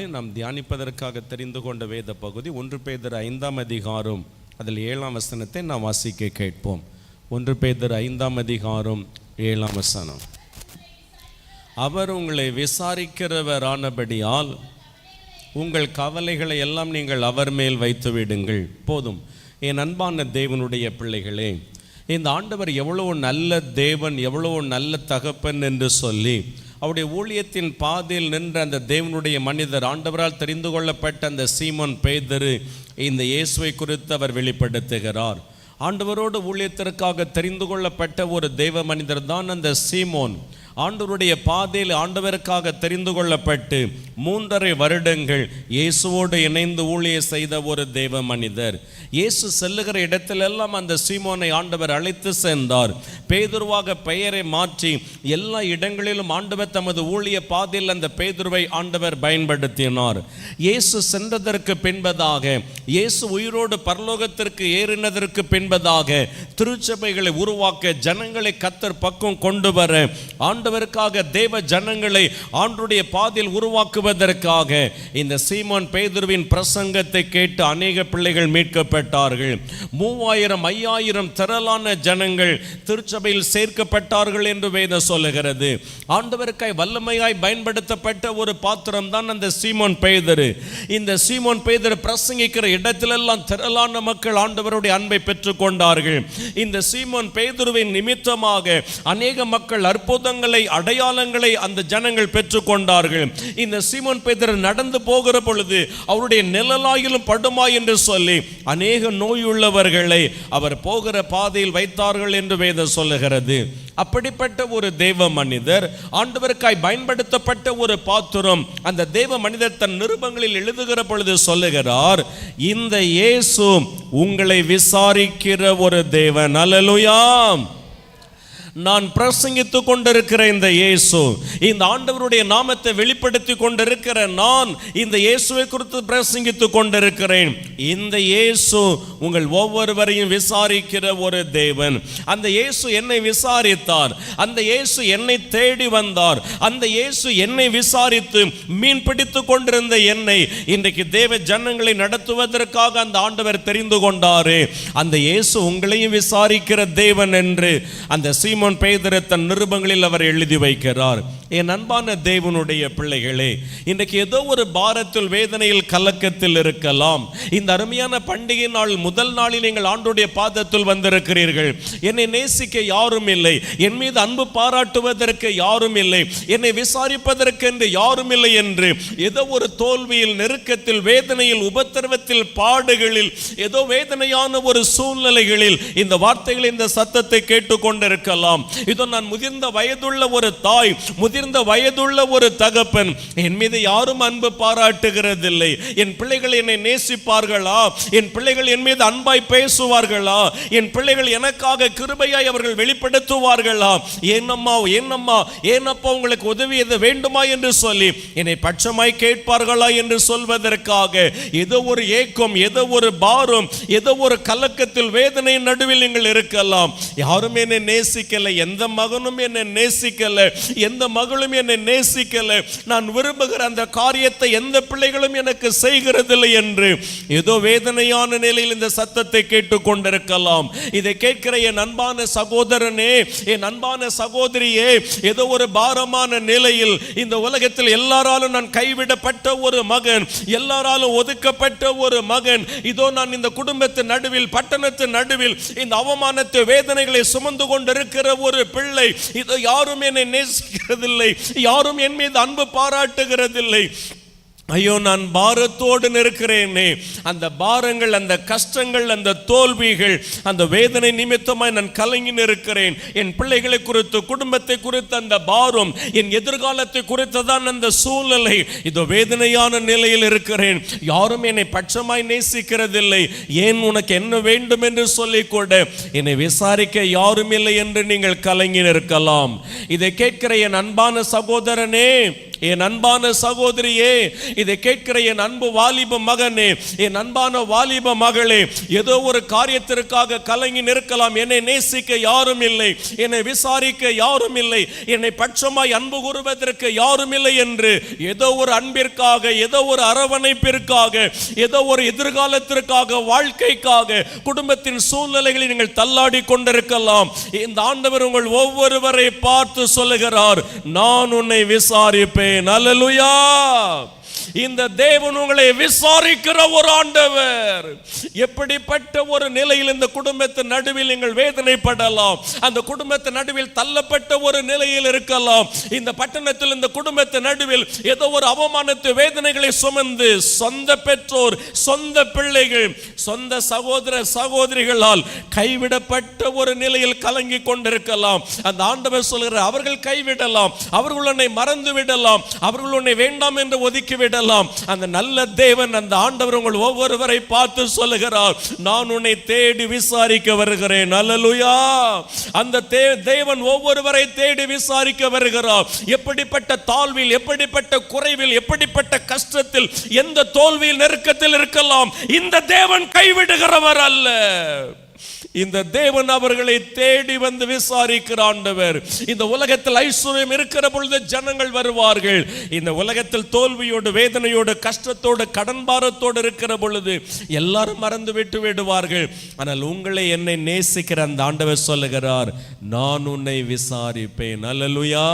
நாம் தியானிப்பதற்காக தெரிந்து கொண்ட வேத பகுதி 1 பேதுரு 5ஆம் அதிகாரம் அதில் 7ஆம் வசனத்தை நாம் வாசிக்க கேட்போம். 1 பேதுரு 5ஆம் அதிகாரம் 7ஆம் வசனம். அவர் உங்களை விசாரிக்கிறவரானபடியால் உங்கள் கவலைகளை எல்லாம் நீங்கள் அவர் மேல் வைத்து விடுங்கள். போதும். என் அன்பான தேவனுடைய பிள்ளைகளே, இந்த ஆண்டவர் எவ்வளவு நல்ல தேவன், எவ்வளவு நல்ல தகப்பன் என்று சொல்லி அவருடைய ஊழியத்தின் பாதையில் நின்ற அந்த தேவனுடைய மனிதர், ஆண்டவரால் தெரிந்து கொள்ளப்பட்ட அந்த சீமோன் பேதுரு இந்த இயேசுவை குறித்து அவர் வெளிப்படுத்துகிறார். ஆண்டவரோடு ஊழியத்திற்காக தெரிந்து கொள்ளப்பட்ட ஒரு தேவ மனிதர் தான் அந்த சீமோன். ஆண்டவருடைய பாதையில் ஆண்டவருக்காக தெரிந்து கொள்ளப்பட்டு 3.5 வருடங்கள் இயேசுவோடு இணைந்து ஊழிய செய்த ஒரு தேவ மனிதர். இயேசு செல்லுகிற இடத்திலெல்லாம் அந்த சீமோனை ஆண்டவர் அழைத்து சென்றார். பேதுருவாக பெயரை மாற்றி எல்லா இடங்களிலும் ஆண்டவர் தமது ஊழிய பாதையில் அந்த பேதுருவை ஆண்டவர் பயன்படுத்தினார். இயேசு சென்றதற்கு பின்பதாக, இயேசு உயிரோடு பரலோகத்திற்கு ஏறினதற்கு பின்பதாக திருச்சபைகளை உருவாக்க, ஜனங்களை கர்த்தர் பக்கம் கொண்டு வர, ஆண்டவருக்காக தேவ ஜனங்களை ஆண்டவருடைய பாதையில் உருவாக்குவதற்காக இந்த சீமோன் பேதுருவின் பிரசங்கத்தை கேட்டு அநேக பிள்ளைகள் மீட்கப்பட்டார்கள். 3000 5000 திரளான ஜனங்கள் திருச்சபையில் சேர்க்கப்பட்டார்கள் என்று வேதம் சொல்லுகிறது. ஆண்டவருக்காய் வல்லமையாய் பயன்படுத்தப்பட்ட ஒரு பாத்திரம் தான் அந்த சீமோன் பேதுரு. இந்த சீமோன் பேதுரு பிரசங்கிக்கிற இடத்திலெல்லாம் திரளான மக்கள் ஆண்டவருடைய அன்பை பெற்றுக் கொண்டார்கள். இந்த சீமோன் பேதுருவின் நிமித்தமாக அநேக மக்கள் அற்புதங்களை, அடையாளங்களை அந்த ஜனங்கள் பெற்றுக்கொண்டார்கள். இந்த சீமோன் பேதுரு நடந்து போகிற பொழுது அவருடைய நிழலாயிலும் படுமா என்று சொல்லி அநேக நோயுள்ளவர்களை அவர் போகிற பாதையில் வைத்தார்கள் என்று வேதம் சொல்லுகிறது. அப்படிப்பட்ட ஒரு தேவ மனிதர், ஆண்டவருக்காய் பயன்படுத்தப்பட்ட ஒரு பாத்திரம். அந்த தேவ மனிதர் தன் நிருபங்களில் எழுதுகிற பொழுது சொல்லுகிறார், இந்த இயேசு உங்களை விசாரிக்கிற ஒரு தேவன். அல்லேலூயா. நான் பிரசங்கித்துக் கொண்டிருக்கிற இந்த இயேசு, இந்த ஆண்டவருடைய நாமத்தை வெளிப்படுத்தி கொண்டிருக்கிற நான் இந்த இயேசுவை குறித்து பிரசங்கித்துக் கொண்டிருக்கிறேன். இந்த இயேசு உங்கள் ஒவ்வொருவரையும் விசாரிக்கிற ஒரு தேவன். அந்த இயேசு என்னை விசாரித்தார். அந்த இயேசு என்னை தேடி வந்தார். அந்த இயேசு என்னை விசாரித்து மீன் பிடித்துக் கொண்டிருந்த என்னை இன்றைக்கு தேவ ஜனங்களை நடத்துவதற்காக அந்த ஆண்டவர் தெரிந்து கொண்டாரே. அந்த இயேசு உங்களையும் விசாரிக்கிற தேவன் என்று அந்த சீமோன் பேதுரு தன் நிருபங்களில் அவர் எழுதி வைக்கிறார். என் அன்பான தேவனுடைய பிள்ளைகளே, இன்றைக்கு ஏதோ ஒரு பாரத்தில், வேதனையில், கலக்கத்தில் இருக்கலாம். இந்த அருமையான பண்டிகை நாள் முதல் நாளில் நீங்கள் ஆண்டவருடைய பாதத்தில் வந்திருக்கிறீர்கள். என்னை நேசிக்க யாரும் இல்லை, என் மீது அன்பு பாராட்டுவதற்கு யாரும் இல்லை, என்னை விசாரிப்பதற்கு என்று யாரும் இல்லை என்று ஏதோ ஒரு தோல்வியில், நெருக்கத்தில், வேதனையில், உபத்திரவத்தில், பாடுகளில், ஏதோ வேதனையான ஒரு சூழ்நிலைகளில் இந்த வார்த்தைகள், இந்த சத்தத்தை கேட்டுக்கொண்டிருக்கலாம். இதோ நான் முதிர்ந்த வயதுள்ள ஒரு தாய், முதிர்ந்த வயதுள்ள ஒரு தகப்பன், என் மீது யாரும் அன்பு பாராட்டுகிறதில்லை. என் பிள்ளைகள் என்னை நேசிப்பார்களா? என் பிள்ளைகள் என் மீது அன்பாய் பேசுவார்களா? என் பிள்ளைகள் எனக்காக கிருபையாய் அவர்கள் வெளிப்படுத்துவார்களா? ஏனம்மா ஏனம்மா ஏனப்பா உங்களுக்கு உதவியது வேண்டுமா என்று சொல்லி என்னை பட்சமாய் கேட்பார்களா என்று சொல்வதற்காக ஏதோ ஒரு ஏக்கம், ஏதோ ஒரு பாரம், ஏதோ ஒரு கலக்கத்தில், வேதனை நடுவில் நீங்கள் இருக்கலாம். யாரும் என்னை நேசிக்கல, எந்த மகனும் என்னை நேசிக்கல, எந்த மகளும் என்னை நேசிக்கல, நான் விரும்புகிற அந்த காரியத்தை எந்த பிள்ளைகளும் எனக்கு செய்கிறதில்லை என்று ஏதோ வேதனையான நிலையில் இந்த சத்தத்தை கேட்டுக் கொண்டிருக்கலாம். இதை கேட்கிற என் அன்பான சகோதரனே, என் அன்பான சகோதரியே, ஏதோ ஒரு பாரமான நிலையில் இந்த உலகத்தில் எல்லாராலும் நான் கைவிடப்பட்ட ஒரு மகன், எல்லாராலும் ஒதுக்கப்பட்ட ஒரு மகன், இதோ நான் இந்த குடும்பத்தின் நடுவில், பட்டணத்தின் நடுவில் இந்த அவமானத்தை, வேதனைகளை சுமந்து கொண்டிருக்கிற ஒரு பிள்ளை, இதோ யாரும் என்னை நேசிக்கிறதில்லை, யாரும் என் மீது அன்பு பாராட்டுகிறதில்லை. ஐயோ, நான் பாரத்தோடு நிற்கிறேனே. அந்த பாரங்கள், அந்த கஷ்டங்கள், அந்த தோல்விகள், அந்த வேதனை நிமித்தமாய் நான் கலங்கி நிற்கிறேன். என் பிள்ளைகளை குறித்து, குடும்பத்தை குறித்து அந்த பாரம், என் எதிர்காலத்தை குறித்துதான் அந்த சூழ்நிலை. இதோ வேதனையான நிலையில் இருக்கிறேன். யாரும் என்னை பட்சமாய் நேசிக்கிறதில்லை. ஏன், உனக்கு என்ன வேண்டும் என்று சொல்லிக்கூட என்னை விசாரிக்க யாரும் இல்லை என்று நீங்கள் கலங்கி நிற்கலாம். இதை கேட்கிற என் அன்பான சகோதரனே, என் அன்பான சகோதரியே, இதை கேட்கிற என் அன்பு வாலிப மகனே, என் அன்பான வாலிப மகளே, ஏதோ ஒரு காரியத்திற்காக கலங்கி நிற்கலாம். என்னை நேசிக்க யாரும் இல்லை, என்னை விசாரிக்க யாரும் இல்லை, என்னை பட்சமாய் அன்பு கூறுவதற்கு யாரும் இல்லை என்று ஏதோ ஒரு அன்பிற்காக, ஏதோ ஒரு அரவணைப்பிற்காக, ஏதோ ஒரு எதிர்காலத்திற்காக, வாழ்க்கைக்காக, குடும்பத்தின் சூழ்நிலைகளை நீங்கள் தள்ளாடி கொண்டிருக்கலாம். இந்த ஆண்டவர் உங்கள் ஒவ்வொருவரை பார்த்து சொல்லுகிறார், நான் உன்னை விசாரிப்பேன். அல்லேலூயா. இந்த தேவன் உங்களை விசாரிக்கிற ஒரு ஆண்டவர். எப்படிப்பட்ட ஒரு நிலையில் இந்த குடும்பத்தின் நடுவில் நீங்கள் வேதனைப்படலாம், அந்த குடும்பத்தின் நடுவில் தள்ளப்பட்ட ஒரு நிலையில் இருக்கலாம், இந்த பட்டணத்தில் இந்த குடும்பத்தின் நடுவில் ஏதோ ஒரு அவமானத்து வேதனைகளை சுமந்து சொந்த பெற்றோர், சொந்த பிள்ளைகள், சொந்த சகோதர சகோதரிகளால் கைவிடப்பட்ட ஒரு நிலையில் கலங்கி கொண்டிருக்கலாம். அந்த ஆண்டவர் சொல்கிறார், அவர்கள் கைவிடலாம், அவர்கள் உன்னை மறந்து விடலாம், அவர்கள் உன்னை வேண்டாம் என்று ஒதுக்கிவிடலாம். அந்த நல்ல தேவன், அந்த ஆண்டவர் உங்கள் ஒவ்வொருவரை பார்த்து சொல்லுகிறார், நான் உன்னை தேடி விசாரிக்க வருகிறேன். அல்லேலூயா. அந்த தேவன் ஒவ்வொருவரை தேடி விசாரிக்க வருகிறார். எப்படிப்பட்ட தாழ்வில், எப்படிப்பட்ட குறைவில், எப்படிப்பட்ட கஷ்டத்தில், எந்த தோல்வியில், நெருக்கத்தில் இருக்கலாம், இந்த தேவன் கைவிடுகிறவர் அல்ல. இந்த தேவன் அவர்களை தேடி வந்து விசாரிக்கிற ஆண்டவர். இந்த உலகத்தில் ஐஸ்வர்யம் இருக்கிற பொழுது ஜனங்கள் வருவார்கள். இந்த உலகத்தில் தோல்வியோடு, வேதனையோடு, கஷ்டத்தோடு, கடன் பாரத்தோடு இருக்கிற பொழுது எல்லாரும் மறந்து விட்டு விடுவார்கள். ஆனால் உங்களை, என்னை நேசிக்கிற அந்த ஆண்டவர் சொல்லுகிறார், நான் உன்னை விசாரிப்பேன். அல்லேலூயா.